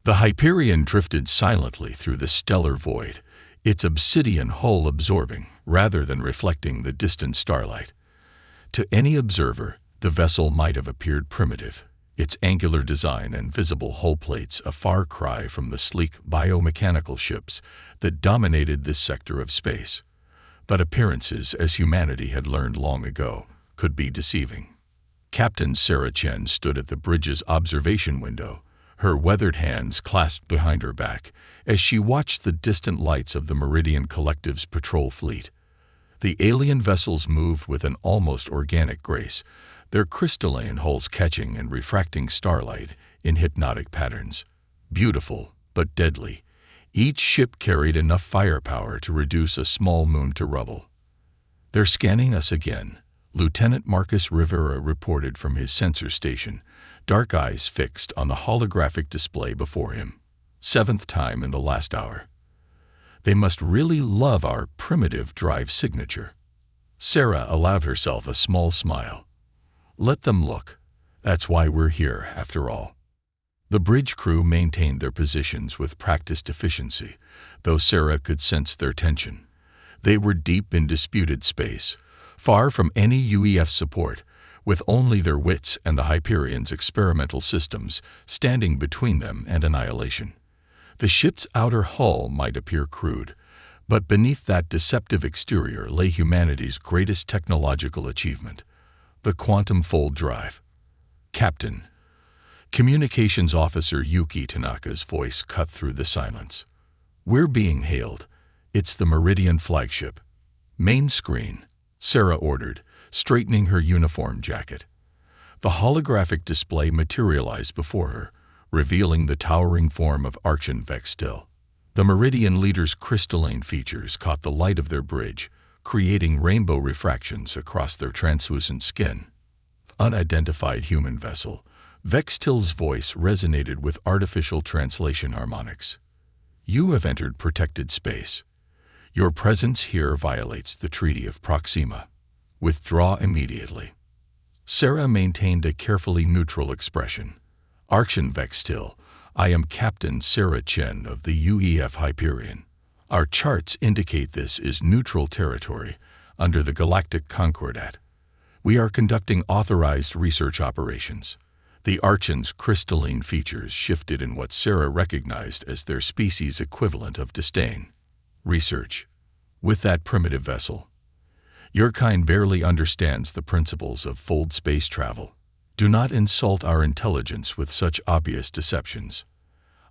The Hyperion drifted silently through the stellar void, its obsidian hull absorbing rather than reflecting the distant starlight. To any observer, the vessel might have appeared primitive, its angular design and visible hull plates a far cry from the sleek biomechanical ships that dominated this sector of space. But appearances, as humanity had learned long ago, could be deceiving. Captain Sarah Chen stood at the bridge's observation window, her weathered hands clasped behind her back, as she watched the distant lights of the Meridian Collective's patrol fleet. The alien vessels moved with an almost organic grace, their crystalline hulls catching and refracting starlight in hypnotic patterns. Beautiful, but deadly, each ship carried enough firepower to reduce a small moon to rubble. "They're scanning us again," Lieutenant Marcus Rivera reported from his sensor station, dark eyes fixed on the holographic display before him. "Seventh time in the last hour. They must really love our primitive drive signature." Sarah allowed herself a small smile. "Let them look. That's why we're here, after all." The bridge crew maintained their positions with practiced efficiency, though Sarah could sense their tension. They were deep in disputed space, far from any UEF support, with only their wits and the Hyperion's experimental systems standing between them and annihilation. The ship's outer hull might appear crude, but beneath that deceptive exterior lay humanity's greatest technological achievement, the quantum fold drive. "Captain," Communications Officer Yuki Tanaka's voice cut through the silence. "We're being hailed. It's the Meridian flagship." "Main screen," Sarah ordered, straightening her uniform jacket. The holographic display materialized before her, revealing the towering form of Archon Vextil. The Meridian leader's crystalline features caught the light of their bridge, creating rainbow refractions across their translucent skin. "Unidentified human vessel," Vextil's voice resonated with artificial translation harmonics. "You have entered protected space. Your presence here violates the Treaty of Proxima. Withdraw immediately." Sarah maintained a carefully neutral expression. "Archon Vextil, I am Captain Sarah Chen of the UEF Hyperion. Our charts indicate this is neutral territory under the Galactic Concordat. We are conducting authorized research operations." The Archon's crystalline features shifted in what Sarah recognized as their species' equivalent of disdain. "Research? With that primitive vessel? Your kind barely understands the principles of fold space travel. Do not insult our intelligence with such obvious deceptions.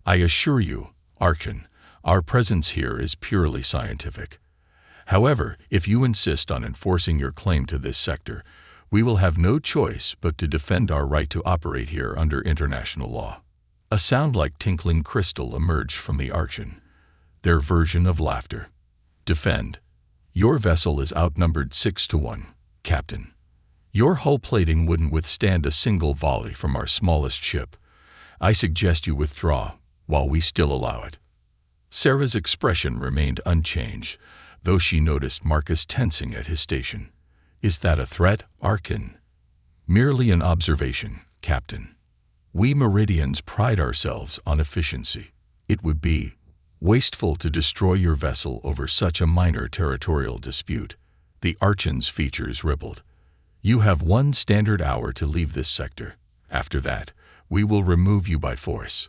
I assure you, Archon, our presence here is purely scientific. However, if you insist on enforcing your claim to this sector, we will have no choice but to defend our right to operate here under international law." A sound like tinkling crystal emerged from the Archon, their version of laughter. "Defend? Your vessel is outnumbered 6-1, Captain. Your hull plating wouldn't withstand a single volley from our smallest ship. I suggest you withdraw while we still allow it." Sarah's expression remained unchanged, though she noticed Marcus tensing at his station. "Is that a threat, Archon?" "Merely an observation, Captain. We Meridians pride ourselves on efficiency. It would be wasteful to destroy your vessel over such a minor territorial dispute." The Archon's features rippled. "You have 1 standard hour to leave this sector. After that, we will remove you by force."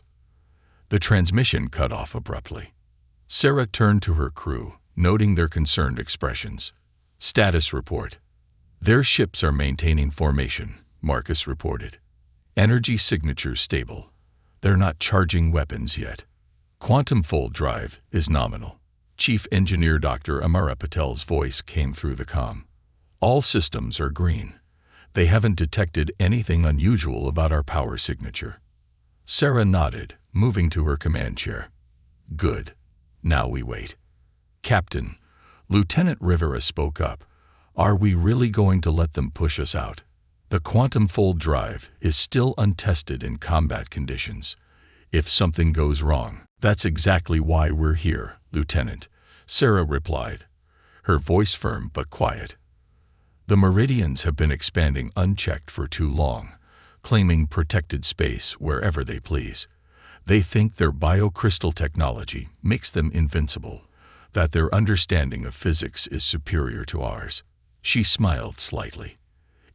The transmission cut off abruptly. Sarah turned to her crew, noting their concerned expressions. "Status report." "Their ships are maintaining formation," Marcus reported. "Energy signatures stable. They're not charging weapons yet. Quantum fold drive is nominal." Chief Engineer Dr. Amara Patel's voice came through the comm. "All systems are green. They haven't detected anything unusual about our power signature." Sarah nodded, moving to her command chair. "Good. Now we wait." "Captain," Lieutenant Rivera spoke up, "are we really going to let them push us out? The quantum fold drive is still untested in combat conditions. If something goes wrong, that's exactly why we're here, Lieutenant," Sarah replied, her voice firm but quiet. "The Meridians have been expanding unchecked for too long, claiming protected space wherever they please. They think their biocrystal technology makes them invincible, that their understanding of physics is superior to ours. She smiled slightly.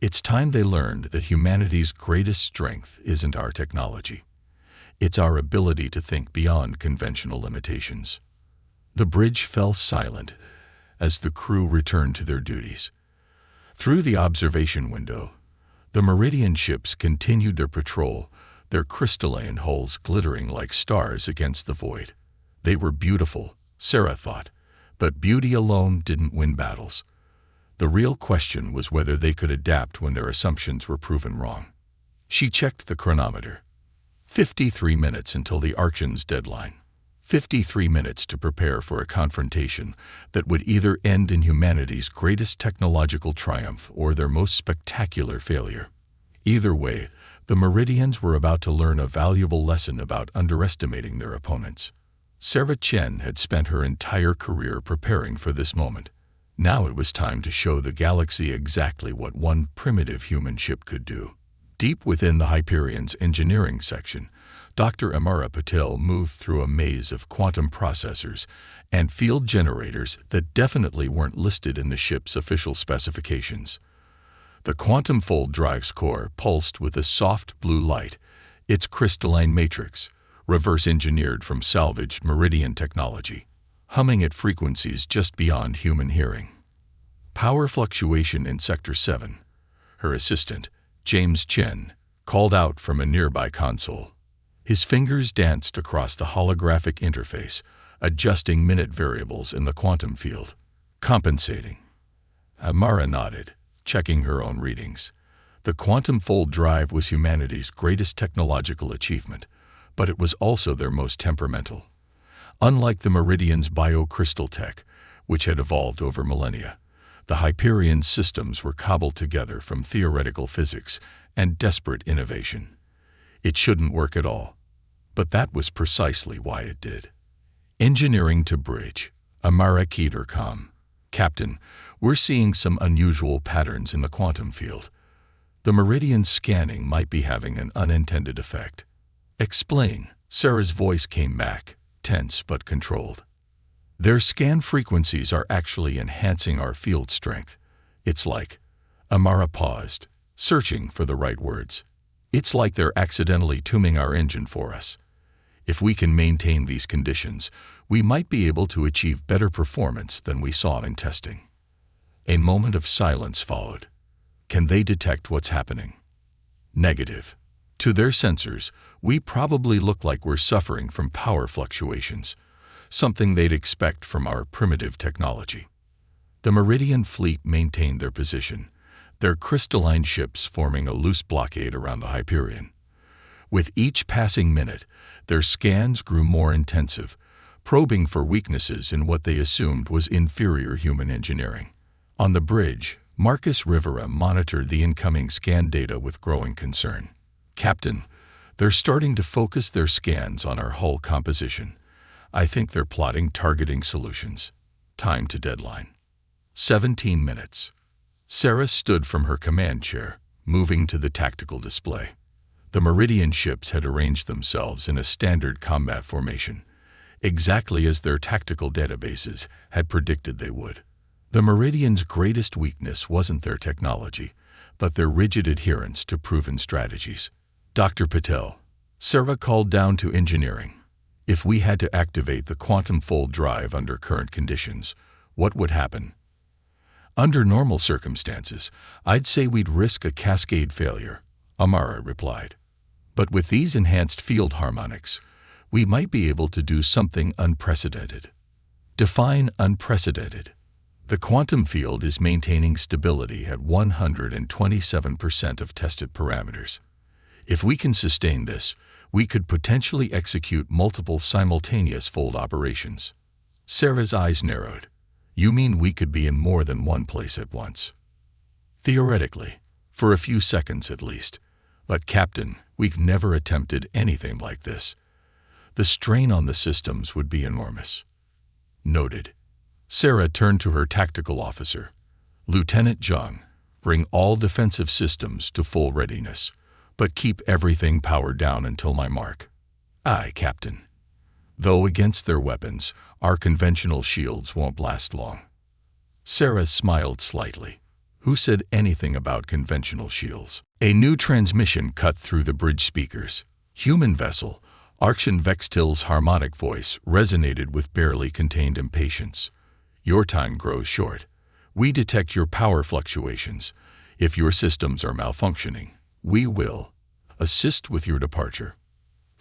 It's time they learned that humanity's greatest strength isn't our technology. It's our ability to think beyond conventional limitations. The bridge fell silent as the crew returned to their duties. Through the observation window, the Meridian ships continued their patrol, their crystalline hulls glittering like stars against the void. They were beautiful, Sarah thought, but beauty alone didn't win battles. The real question was whether they could adapt when their assumptions were proven wrong. She checked the chronometer. 53 minutes until the Archon's deadline. 53 minutes to prepare for a confrontation that would either end in humanity's greatest technological triumph or their most spectacular failure. Either way, the Meridians were about to learn a valuable lesson about underestimating their opponents. Sarah Chen had spent her entire career preparing for this moment. Now it was time to show the galaxy exactly what one primitive human ship could do. Deep within the Hyperion's engineering section, Dr. Amara Patel moved through a maze of quantum processors and field generators that definitely weren't listed in the ship's official specifications. The quantum fold drive's core pulsed with a soft blue light, its crystalline matrix, reverse-engineered from salvaged Meridian technology, humming at frequencies just beyond human hearing. Power fluctuation in Sector 7. Her assistant, James Chen, called out from a nearby console. His fingers danced across the holographic interface, adjusting minute variables in the quantum field. Compensating. Amara nodded, checking her own readings. The quantum fold drive was humanity's greatest technological achievement, but it was also their most temperamental. Unlike the Meridian's biocrystal tech, which had evolved over millennia, the Hyperion's systems were cobbled together from theoretical physics and desperate innovation. It shouldn't work at all, but that was precisely why it did. Engineering to bridge. Amara keyed her comm. Captain, we're seeing some unusual patterns in the quantum field. The Meridian scanning might be having an unintended effect. Explain. Sarah's voice came back, tense but controlled. Their scan frequencies are actually enhancing our field strength. It's like... Amara paused, searching for the right words. It's like they're accidentally tuning our engine for us. If we can maintain these conditions, we might be able to achieve better performance than we saw in testing. A moment of silence followed. Can they detect what's happening? Negative. To their sensors, we probably look like we're suffering from power fluctuations, something they'd expect from our primitive technology. The Meridian fleet maintained their position, their crystalline ships forming a loose blockade around the Hyperion. With each passing minute, their scans grew more intensive, probing for weaknesses in what they assumed was inferior human engineering. On the bridge, Marcus Rivera monitored the incoming scan data with growing concern. Captain, they're starting to focus their scans on our hull composition. I think they're plotting targeting solutions. Time to deadline. 17 minutes. Sarah stood from her command chair, moving to the tactical display. The Meridian ships had arranged themselves in a standard combat formation, exactly as their tactical databases had predicted they would. The Meridian's greatest weakness wasn't their technology, but their rigid adherence to proven strategies. Dr. Patel, Sarah called down to engineering. If we had to activate the quantum fold drive under current conditions, what would happen? Under normal circumstances, I'd say we'd risk a cascade failure, Amara replied. But with these enhanced field harmonics, we might be able to do something unprecedented. Define unprecedented. The quantum field is maintaining stability at 127% of tested parameters. If we can sustain this, we could potentially execute multiple simultaneous fold operations. Sarah's eyes narrowed. You mean we could be in more than one place at once? Theoretically, for a few seconds at least. But Captain, we've never attempted anything like this. The strain on the systems would be enormous. Noted. Sarah turned to her tactical officer. Lieutenant Zhang, bring all defensive systems to full readiness, but keep everything powered down until my mark. Aye, Captain. Though against their weapons, our conventional shields won't last long. Sarah smiled slightly. Who said anything about conventional shields? A new transmission cut through the bridge speakers. Human vessel, Arkshan Vextil's harmonic voice resonated with barely contained impatience. Your time grows short. We detect your power fluctuations. If your systems are malfunctioning, we will assist with your departure.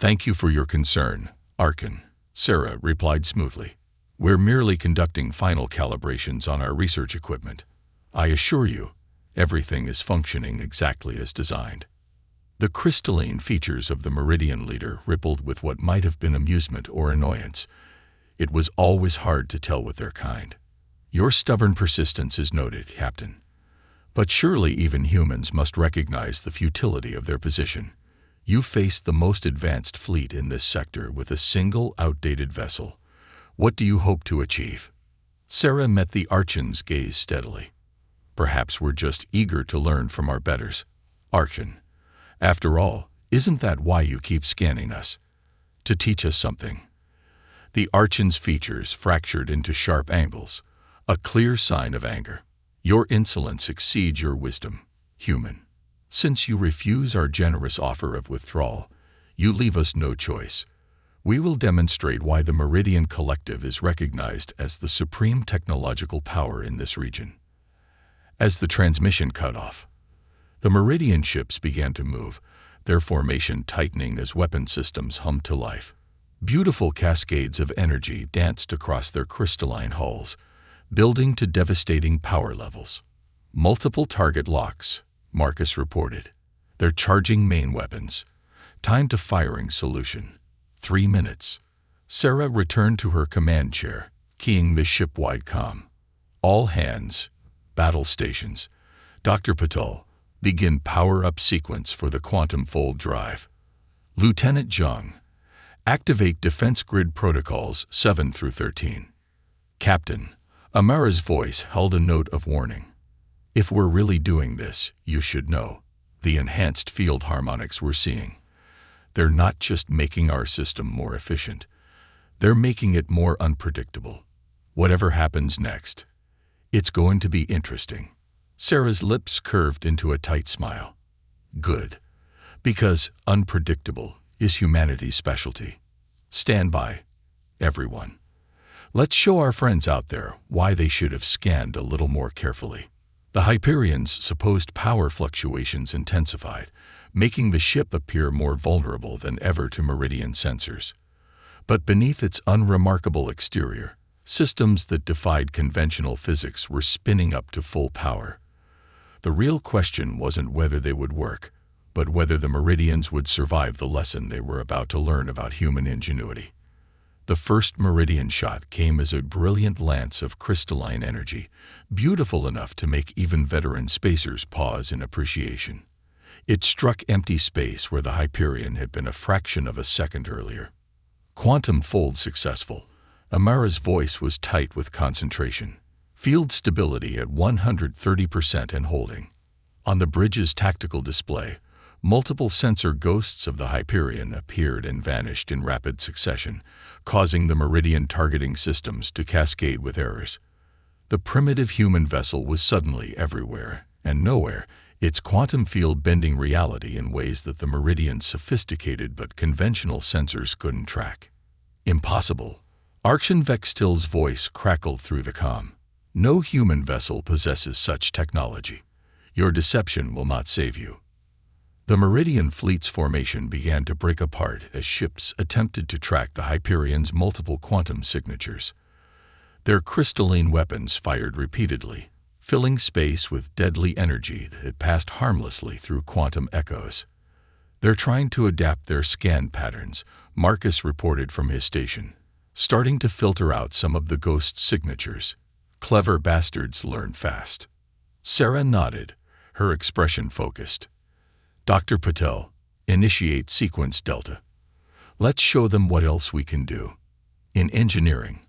Thank you for your concern, Arkan, Sarah replied smoothly. We're merely conducting final calibrations on our research equipment. I assure you, everything is functioning exactly as designed. The crystalline features of the Meridian leader rippled with what might have been amusement or annoyance. It was always hard to tell with their kind. Your stubborn persistence is noted, Captain. But surely even humans must recognize the futility of their position. You faced the most advanced fleet in this sector with a single outdated vessel. What do you hope to achieve? Sarah met the Archan's gaze steadily. Perhaps we're just eager to learn from our betters. Archan. After all, isn't that why you keep scanning us? To teach us something. The Archan's features fractured into sharp angles, a clear sign of anger. Your insolence exceeds your wisdom, human. Since you refuse our generous offer of withdrawal, you leave us no choice. We will demonstrate why the Meridian Collective is recognized as the supreme technological power in this region. As the transmission cut off, the Meridian ships began to move, their formation tightening as weapon systems hummed to life. Beautiful cascades of energy danced across their crystalline hulls, building to devastating power levels. Multiple target locks, Marcus reported. They're charging main weapons. Time to firing solution. 3 minutes. Sarah returned to her command chair, keying the ship-wide comm. All hands, battle stations. Dr. Patel, begin power-up sequence for the quantum fold drive. Lieutenant Zhang, activate defense grid protocols 7 through 13. Captain, Amara's voice held a note of warning. If we're really doing this, you should know. The enhanced field harmonics we're seeing. They're not just making our system more efficient. They're making it more unpredictable. Whatever happens next, it's going to be interesting. Sarah's lips curved into a tight smile. Good. Because unpredictable is humanity's specialty. Stand by, everyone. Let's show our friends out there why they should have scanned a little more carefully. The Hyperion's supposed power fluctuations intensified, making the ship appear more vulnerable than ever to Meridian sensors. But beneath its unremarkable exterior, systems that defied conventional physics were spinning up to full power. The real question wasn't whether they would work, but whether the Meridians would survive the lesson they were about to learn about human ingenuity. The first Meridian shot came as a brilliant lance of crystalline energy, beautiful enough to make even veteran spacers pause in appreciation. It struck empty space where the Hyperion had been a fraction of a second earlier. Quantum fold successful. Amara's voice was tight with concentration. Field stability at 130% and holding. On the bridge's tactical display, multiple sensor ghosts of the Hyperion appeared and vanished in rapid succession, causing the Meridian targeting systems to cascade with errors. The primitive human vessel was suddenly everywhere and nowhere, its quantum field bending reality in ways that the Meridian's sophisticated but conventional sensors couldn't track. Impossible. Arkshan Vextil's voice crackled through the comm. No human vessel possesses such technology. Your deception will not save you. The Meridian fleet's formation began to break apart as ships attempted to track the Hyperion's multiple quantum signatures. Their crystalline weapons fired repeatedly, filling space with deadly energy that passed harmlessly through quantum echoes. They're trying to adapt their scan patterns, Marcus reported from his station, starting to filter out some of the ghost signatures. Clever bastards learn fast. Sarah nodded, her expression focused. Dr. Patel, initiate sequence Delta. Let's show them what else we can do. In engineering,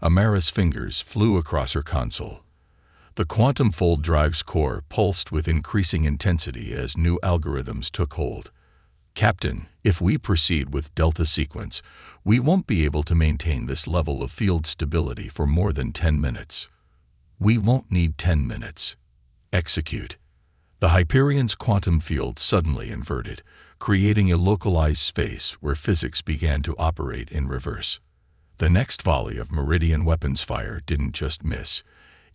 Amara's fingers flew across her console. The quantum fold drive's core pulsed with increasing intensity as new algorithms took hold. Captain, If we proceed with Delta sequence, we won't be able to maintain this level of field stability for more than 10 minutes. We won't need 10 minutes. Execute. The Hyperion's quantum field suddenly inverted, creating a localized space where physics began to operate in reverse. The next volley of Meridian weapons fire didn't just miss,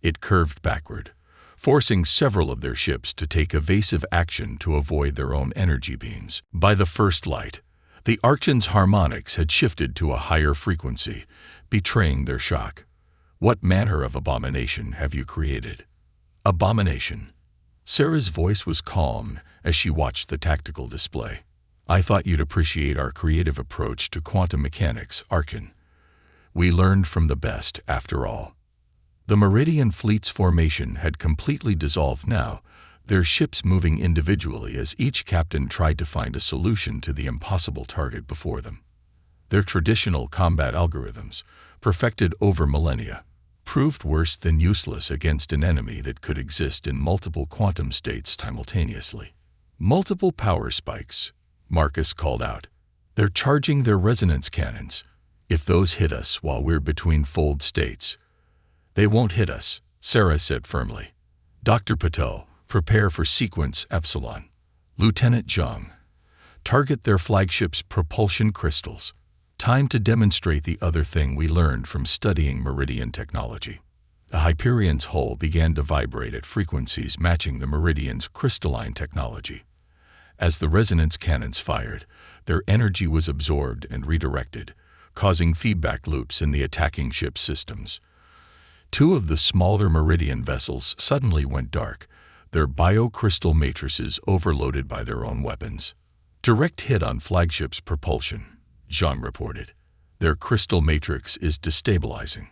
it curved backward, forcing several of their ships to take evasive action to avoid their own energy beams. By the first light, the Archon's harmonics had shifted to a higher frequency, betraying their shock. What manner of abomination have you created? Abomination. Sarah's voice was calm as she watched the tactical display. I thought you'd appreciate our creative approach to quantum mechanics, Archon. We learned from the best, after all. The Meridian fleet's formation had completely dissolved now, their ships moving individually as each captain tried to find a solution to the impossible target before them. Their traditional combat algorithms, perfected over millennia, proved worse than useless against an enemy that could exist in multiple quantum states simultaneously. Multiple power spikes, Marcus called out. They're charging their resonance cannons. If those hit us while we're between fold states, they won't hit us, Sarah said firmly. Dr. Patel, prepare for sequence Epsilon. Lieutenant Zhang, target their flagship's propulsion crystals. Time to demonstrate the other thing we learned from studying Meridian technology. The Hyperion's hull began to vibrate at frequencies matching the Meridian's crystalline technology. As the resonance cannons fired, their energy was absorbed and redirected, causing feedback loops in the attacking ship's systems. Two of the smaller Meridian vessels suddenly went dark, their biocrystal matrices overloaded by their own weapons. Direct hit on flagship's propulsion, Zhang reported. Their crystal matrix is destabilizing.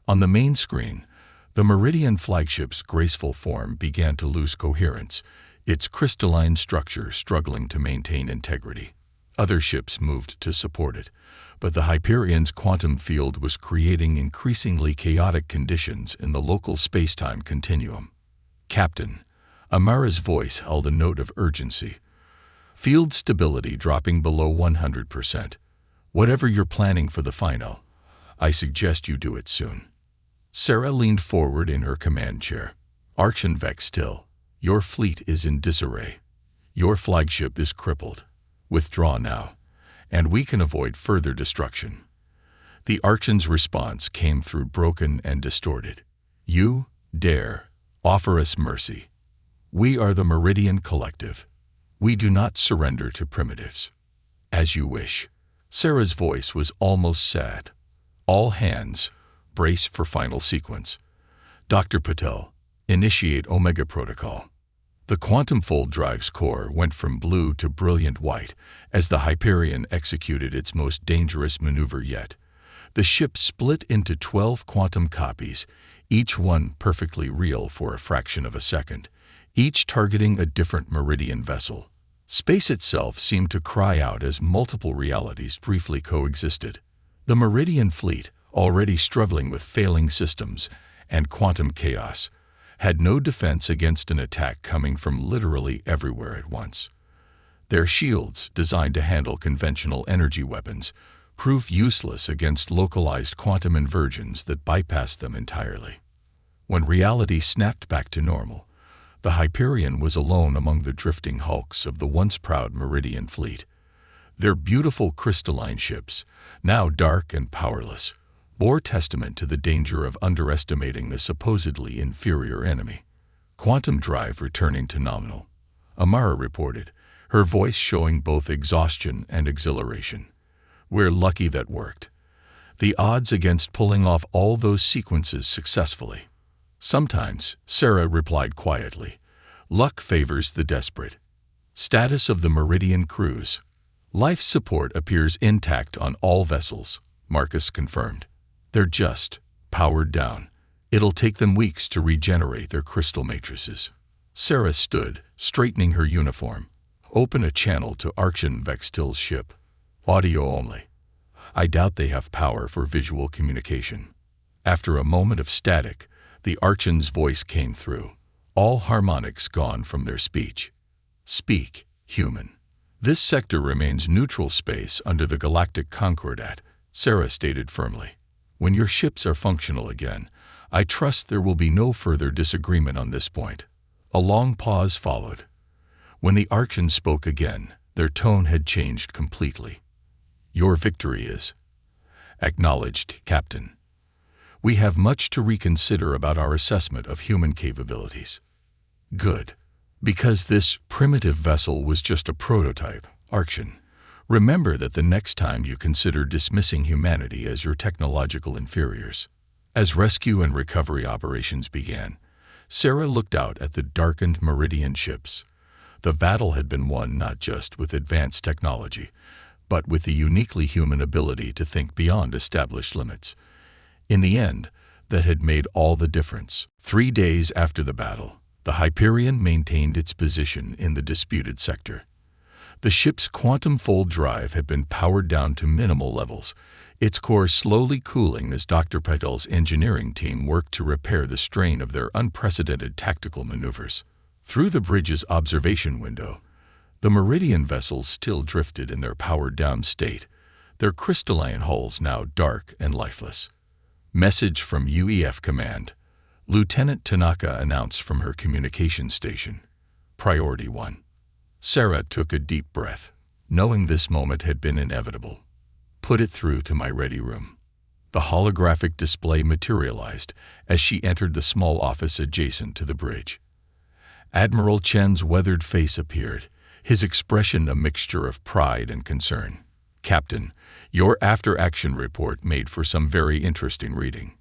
On the main screen, the Meridian flagship's graceful form began to lose coherence, its crystalline structure struggling to maintain integrity. Other ships moved to support it, but the Hyperion's quantum field was creating increasingly chaotic conditions in the local space-time continuum. Captain, Amara's voice held a note of urgency. Field stability dropping below 100%. Whatever you're planning for the final, I suggest you do it soon. Sarah leaned forward in her command chair. Archon Vextil, your fleet is in disarray. Your flagship is crippled. Withdraw now, and we can avoid further destruction. The Archon's response came through broken and distorted. You dare offer us mercy. We are the Meridian Collective. We do not surrender to primitives. As you wish. Sarah's voice was almost sad. All hands, brace for final sequence. Dr. Patel, initiate Omega Protocol. The quantum fold drive's core went from blue to brilliant white as the Hyperion executed its most dangerous maneuver yet. The ship split into 12 quantum copies, each one perfectly real for a fraction of a second, each targeting a different Meridian vessel. Space itself seemed to cry out as multiple realities briefly coexisted. The Meridian fleet, already struggling with failing systems and quantum chaos, had no defense against an attack coming from literally everywhere at once. Their shields, designed to handle conventional energy weapons, proved useless against localized quantum inversions that bypassed them entirely. When reality snapped back to normal, the Hyperion was alone among the drifting hulks of the once proud Meridian fleet. Their beautiful crystalline ships, now dark and powerless, bore testament to the danger of underestimating the supposedly inferior enemy. Quantum drive returning to nominal, Amara reported, her voice showing both exhaustion and exhilaration. We're lucky that worked. The odds against pulling off all those sequences successfully. Sometimes, Sarah replied quietly, luck favors the desperate. Status of the Meridian crews. Life support appears intact on all vessels, Marcus confirmed. They're just powered down. It'll take them weeks to regenerate their crystal matrices. Sarah stood, straightening her uniform. Open a channel to Archon Vextil's ship. Audio only. I doubt they have power for visual communication. After a moment of static, the Archon's voice came through. All harmonics gone from their speech. Speak, human. "This sector remains neutral space under the Galactic Concordat," Sarah stated firmly. "When your ships are functional again, I trust there will be no further disagreement on this point." A long pause followed. When the Archons spoke again, their tone had changed completely. "Your victory is acknowledged, Captain. We have much to reconsider about our assessment of human capabilities." "Good. Because this primitive vessel was just a prototype, Archon. Remember that the next time you consider dismissing humanity as your technological inferiors." As rescue and recovery operations began, Sarah looked out at the darkened Meridian ships. The battle had been won not just with advanced technology, but with the uniquely human ability to think beyond established limits. In the end, that had made all the difference. 3 days after the battle, the Hyperion maintained its position in the disputed sector. The ship's quantum fold drive had been powered down to minimal levels, its core slowly cooling as Dr. Patel's engineering team worked to repair the strain of their unprecedented tactical maneuvers. Through the bridge's observation window, the Meridian vessels still drifted in their powered-down state, their crystalline hulls now dark and lifeless. "Message from UEF Command," Lieutenant Tanaka announced from her communication station. "Priority 1. Sarah took a deep breath, knowing this moment had been inevitable. "Put it through to my ready room." The holographic display materialized as she entered the small office adjacent to the bridge. Admiral Chen's weathered face appeared, his expression a mixture of pride and concern. "Captain, your after-action report made for some very interesting reading."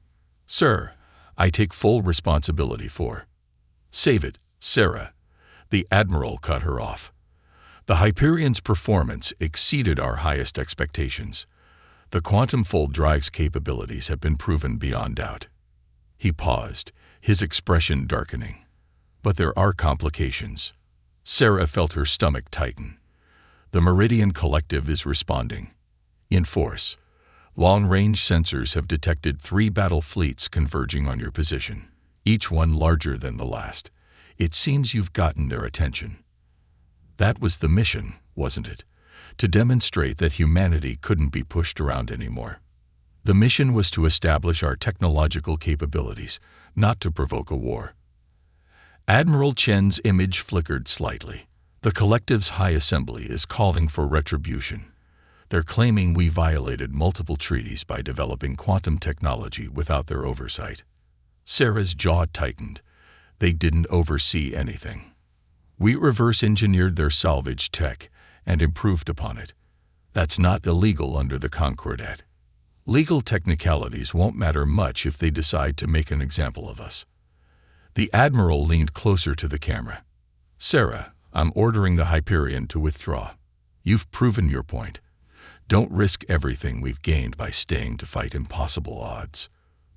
"Sir, I take full responsibility for." "Save it, Sarah." The Admiral cut her off. "The Hyperion's performance exceeded our highest expectations. The quantum fold drive's capabilities have been proven beyond doubt." He paused, his expression darkening. "But there are complications." Sarah felt her stomach tighten. "The Meridian Collective is responding in force. Long-range sensors have detected 3 battle fleets converging on your position, each one larger than the last. It seems you've gotten their attention." That was the mission, wasn't it? To demonstrate that humanity couldn't be pushed around anymore. The mission was to establish our technological capabilities, not to provoke a war. Admiral Chen's image flickered slightly. "The Collective's High Assembly is calling for retribution. They're claiming we violated multiple treaties by developing quantum technology without their oversight." Sarah's jaw tightened. "They didn't oversee anything. We reverse-engineered their salvage tech and improved upon it. That's not illegal under the Concordat. Legal technicalities won't matter much if they decide to make an example of us." The Admiral leaned closer to the camera. "Sarah, I'm ordering the Hyperion to withdraw. You've proven your point. Don't risk everything we've gained by staying to fight impossible odds."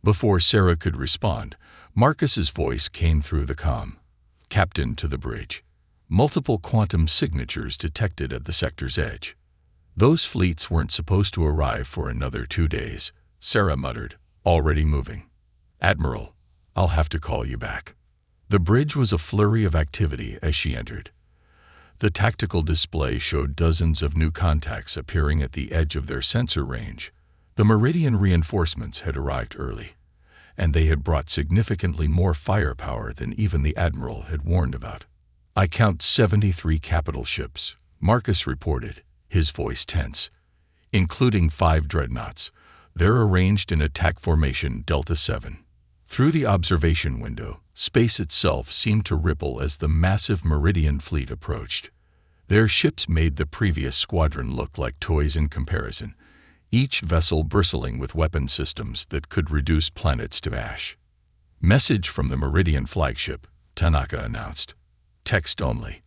Before Sarah could respond, Marcus's voice came through the comm. "Captain to the bridge. Multiple quantum signatures detected at the sector's edge." "Those fleets weren't supposed to arrive for another 2 days," Sarah muttered, "already moving. Admiral, I'll have to call you back." The bridge was a flurry of activity as she entered. The tactical display showed dozens of new contacts appearing at the edge of their sensor range. The Meridian reinforcements had arrived early, and they had brought significantly more firepower than even the Admiral had warned about. "I count 73 capital ships," Marcus reported, his voice tense, "including 5 dreadnoughts. They're arranged in attack formation Delta 7. Through the observation window, space itself seemed to ripple as the massive Meridian fleet approached. Their ships made the previous squadron look like toys in comparison, each vessel bristling with weapon systems that could reduce planets to ash. "Message from the Meridian flagship," Tanaka announced. "Text only.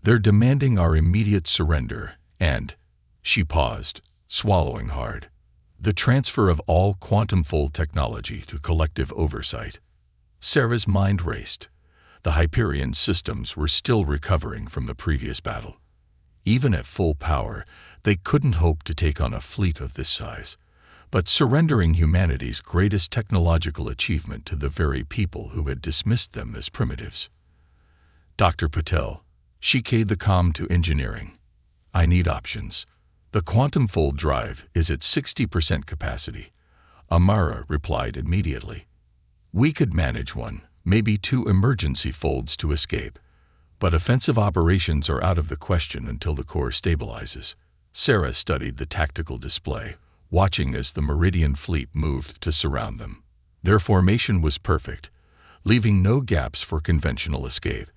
They're demanding our immediate surrender and—" She paused, swallowing hard. "The transfer of all quantum fold technology to collective oversight." Sarah's mind raced. The Hyperion systems were still recovering from the previous battle. Even at full power, they couldn't hope to take on a fleet of this size. But surrendering humanity's greatest technological achievement to the very people who had dismissed them as primitives. "Dr. Patel," she keyed the comm to engineering. I need options. The quantum fold drive is at 60% capacity. Amara replied immediately. We could manage one, maybe 2 emergency folds to escape. But offensive operations are out of the question until the core stabilizes. Sarah studied the tactical display, watching as the Meridian fleet moved to surround them. Their formation was perfect, leaving no gaps for conventional escape.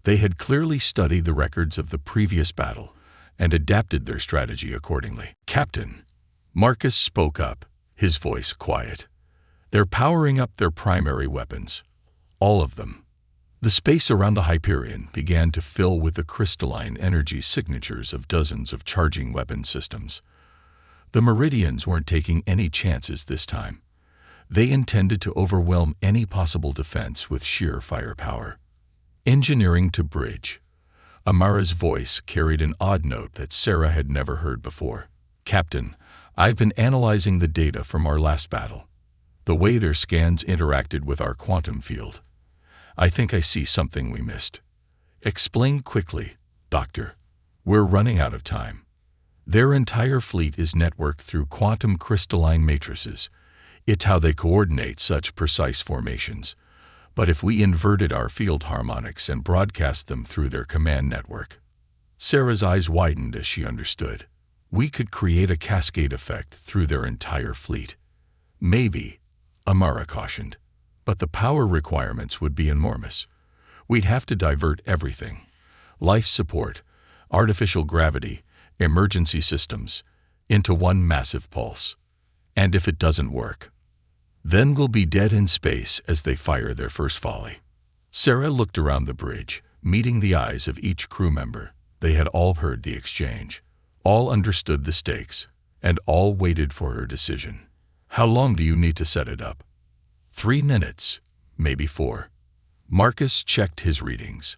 They had clearly studied the records of the previous battle and adapted their strategy accordingly. Captain, Marcus spoke up, his voice quiet. They're powering up their primary weapons. All of them. The space around the Hyperion began to fill with the crystalline energy signatures of dozens of charging weapon systems. The Meridians weren't taking any chances this time. They intended to overwhelm any possible defense with sheer firepower. Engineering to bridge. Amara's voice carried an odd note that Sarah had never heard before. Captain, I've been analyzing the data from our last battle. The way their scans interacted with our quantum field. I think I see something we missed. Explain quickly, Doctor. We're running out of time. Their entire fleet is networked through quantum crystalline matrices. It's how they coordinate such precise formations. But if we inverted our field harmonics and broadcast them through their command network. Sarah's eyes widened as she understood. We could create a cascade effect through their entire fleet. Maybe, Amara cautioned. But the power requirements would be enormous. We'd have to divert everything. Life support, artificial gravity, emergency systems, into one massive pulse. And if it doesn't work, then we'll be dead in space as they fire their first volley. Sarah looked around the bridge, meeting the eyes of each crew member. They had all heard the exchange. All understood the stakes, and all waited for her decision. How long do you need to set it up? 3 minutes, maybe 4. Marcus checked his readings.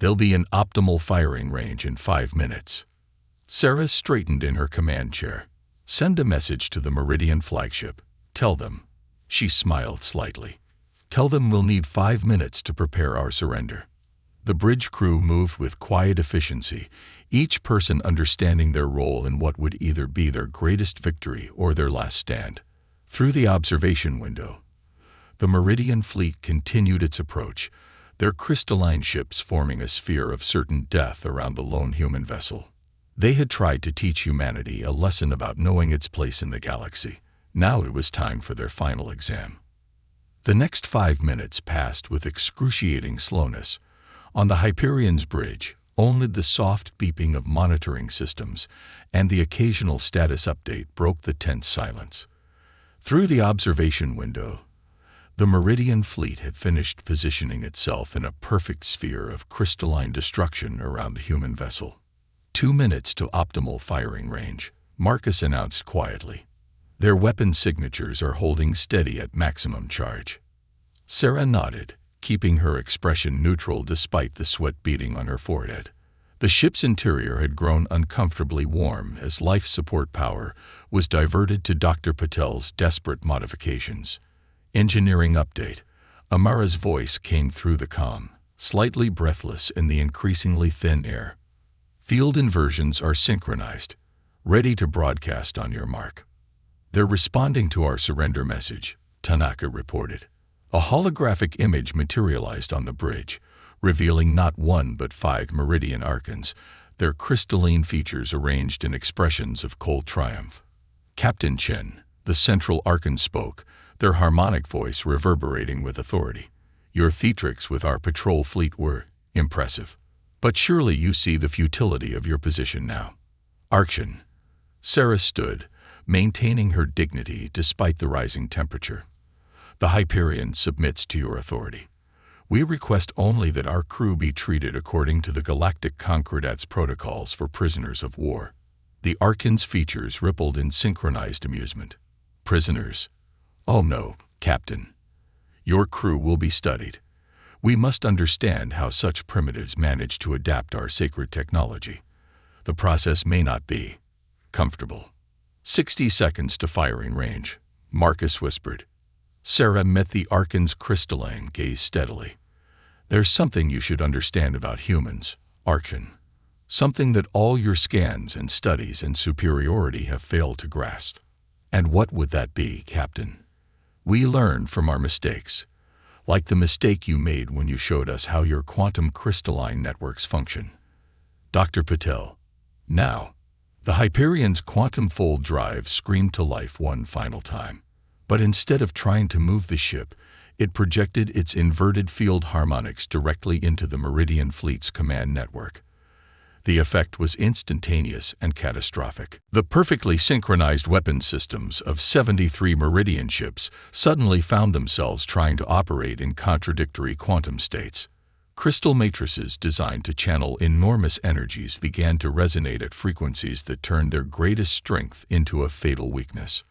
They'll be in optimal firing range in 5 minutes. Sarah straightened in her command chair. Send a message to the Meridian flagship. Tell them. She smiled slightly. Tell them we'll need 5 minutes to prepare our surrender. The bridge crew moved with quiet efficiency, each person understanding their role in what would either be their greatest victory or their last stand. Through the observation window, the Meridian fleet continued its approach, their crystalline ships forming a sphere of certain death around the lone human vessel. They had tried to teach humanity a lesson about knowing its place in the galaxy. Now it was time for their final exam. The next 5 minutes passed with excruciating slowness. On the Hyperion's bridge, only the soft beeping of monitoring systems and the occasional status update broke the tense silence. Through the observation window, the Meridian fleet had finished positioning itself in a perfect sphere of crystalline destruction around the human vessel. 2 minutes to optimal firing range, Marcus announced quietly. Their weapon signatures are holding steady at maximum charge. Sarah nodded, keeping her expression neutral despite the sweat beading on her forehead. The ship's interior had grown uncomfortably warm as life support power was diverted to Dr. Patel's desperate modifications. Engineering update. Amara's voice came through the comm, slightly breathless in the increasingly thin air. Field inversions are synchronized, ready to broadcast on your mark. They're responding to our surrender message, Tanaka reported. A holographic image materialized on the bridge, revealing not 1 but 5 Meridian Archons, their crystalline features arranged in expressions of cold triumph. Captain Chen, the central Archon, spoke, their harmonic voice reverberating with authority. Your theatrics with our patrol fleet were impressive. But surely you see the futility of your position now. Archon. Sarah stood, maintaining her dignity despite the rising temperature. The Hyperion submits to your authority. We request only that our crew be treated according to the Galactic Concordat's protocols for prisoners of war. The Archon's features rippled in synchronized amusement. Prisoners? Oh no, Captain. Your crew will be studied. We must understand how such primitives manage to adapt our sacred technology. The process may not be comfortable. 60 seconds to firing range, Marcus whispered. Sarah met the Archon's crystalline gaze steadily. There's something you should understand about humans, Archon. something that all your scans and studies and superiority have failed to grasp. And what would that be, Captain? We learn from our mistakes, like the mistake you made when you showed us how your quantum crystalline networks function. Dr. Patel. Now, the Hyperion's quantum fold drive screamed to life one final time. But instead of trying to move the ship, it projected its inverted field harmonics directly into the Meridian Fleet's command network. The effect was instantaneous and catastrophic. The perfectly synchronized weapons systems of 73 Meridian ships suddenly found themselves trying to operate in contradictory quantum states. Crystal matrices designed to channel enormous energies began to resonate at frequencies that turned their greatest strength into a fatal weakness.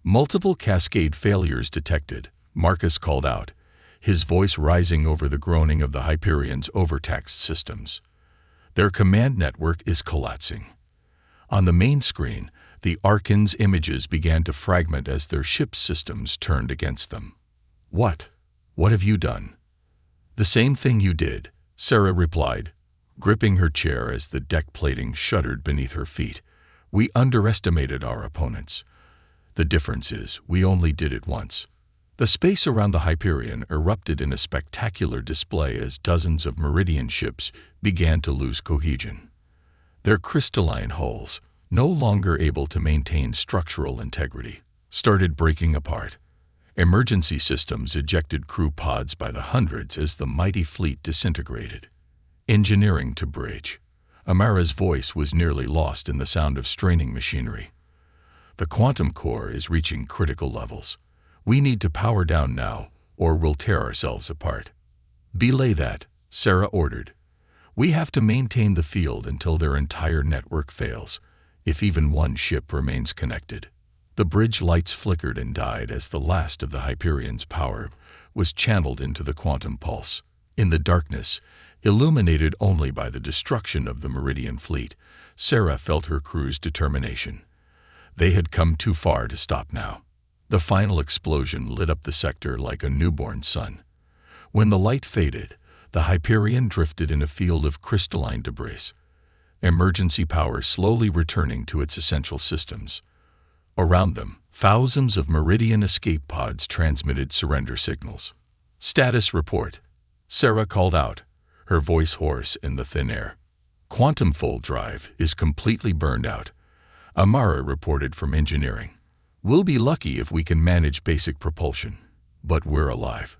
Multiple cascade failures detected, Marcus called out, his voice rising over the groaning of the Hyperion's overtaxed systems. Their command network is collapsing. On the main screen, the Archon's images began to fragment as their ship's systems turned against them. What? What have you done? The same thing you did, Sarah replied, gripping her chair as the deck plating shuddered beneath her feet. We underestimated our opponents. The difference is, we only did it once. The space around the Hyperion erupted in a spectacular display as dozens of Meridian ships began to lose cohesion. Their crystalline hulls, no longer able to maintain structural integrity, started breaking apart. Emergency systems ejected crew pods by the hundreds as the mighty fleet disintegrated. Engineering to bridge. Amara's voice was nearly lost in the sound of straining machinery. The quantum core is reaching critical levels. We need to power down now, or we'll tear ourselves apart. Belay that, Sarah ordered. We have to maintain the field until their entire network fails, if even one ship remains connected. The bridge lights flickered and died as the last of the Hyperion's power was channeled into the quantum pulse. In the darkness, illuminated only by the destruction of the Meridian fleet, Sarah felt her crew's determination. They had come too far to stop now. The final explosion lit up the sector like a newborn sun. When the light faded, the Hyperion drifted in a field of crystalline debris, emergency power slowly returning to its essential systems. Around them, thousands of Meridian escape pods transmitted surrender signals. Status report, Sarah called out, her voice hoarse in the thin air. Quantum fold drive is completely burned out, Amara reported from engineering. We'll be lucky if we can manage basic propulsion, but we're alive.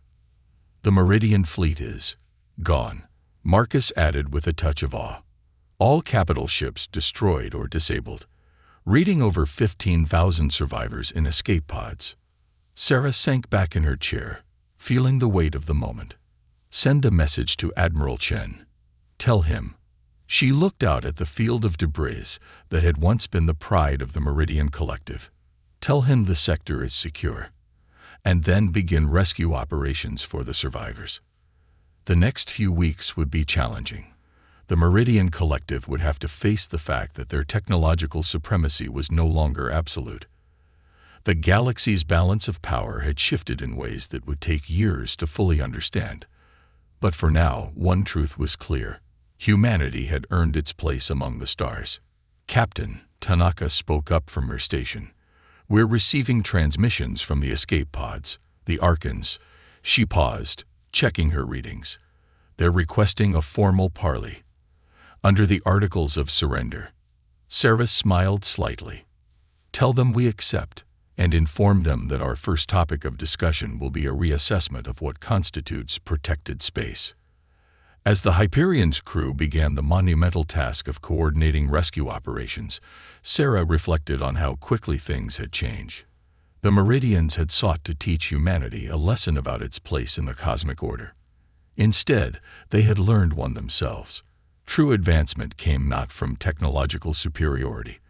The Meridian fleet is gone, Marcus added with a touch of awe. All capital ships destroyed or disabled, reading over 15,000 survivors in escape pods. Sarah sank back in her chair, feeling the weight of the moment. Send a message to Admiral Chen. Tell him. She looked out at the field of debris that had once been the pride of the Meridian Collective. Tell him the sector is secure, and then begin rescue operations for the survivors. The next few weeks would be challenging. The Meridian Collective would have to face the fact that their technological supremacy was no longer absolute. The galaxy's balance of power had shifted in ways that would take years to fully understand. But for now, one truth was clear. Humanity had earned its place among the stars. Captain, Tanaka spoke up from her station. We're receiving transmissions from the escape pods, the Archons. She paused, checking her readings. They're requesting a formal parley. Under the Articles of Surrender. Sarah smiled slightly. Tell them we accept, and inform them that our first topic of discussion will be a reassessment of what constitutes protected space. As the Hyperion's crew began the monumental task of coordinating rescue operations, Sarah reflected on how quickly things had changed. The Meridians had sought to teach humanity a lesson about its place in the cosmic order. Instead, they had learned one themselves. True advancement came not from technological superiority,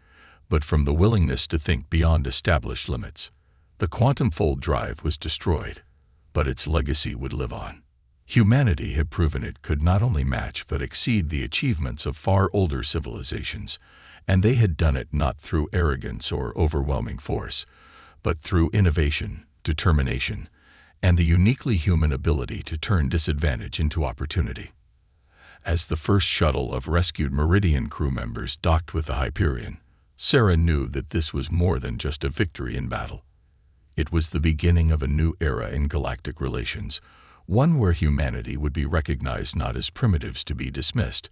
but from the willingness to think beyond established limits. The quantum fold drive was destroyed, but its legacy would live on. Humanity had proven it could not only match but exceed the achievements of far older civilizations, and they had done it not through arrogance or overwhelming force, but through innovation, determination, and the uniquely human ability to turn disadvantage into opportunity. As the first shuttle of rescued Meridian crew members docked with the Hyperion, Sarah knew that this was more than just a victory in battle. It was the beginning of a new era in galactic relations, one where humanity would be recognized not as primitives to be dismissed,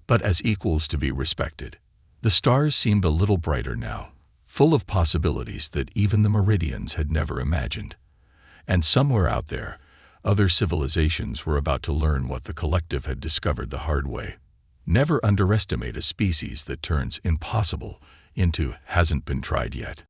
but as equals to be respected. The stars seemed a little brighter now, full of possibilities that even the Meridians had never imagined. And somewhere out there, other civilizations were about to learn what the collective had discovered the hard way. Never underestimate a species that turns impossible into hasn't been tried yet.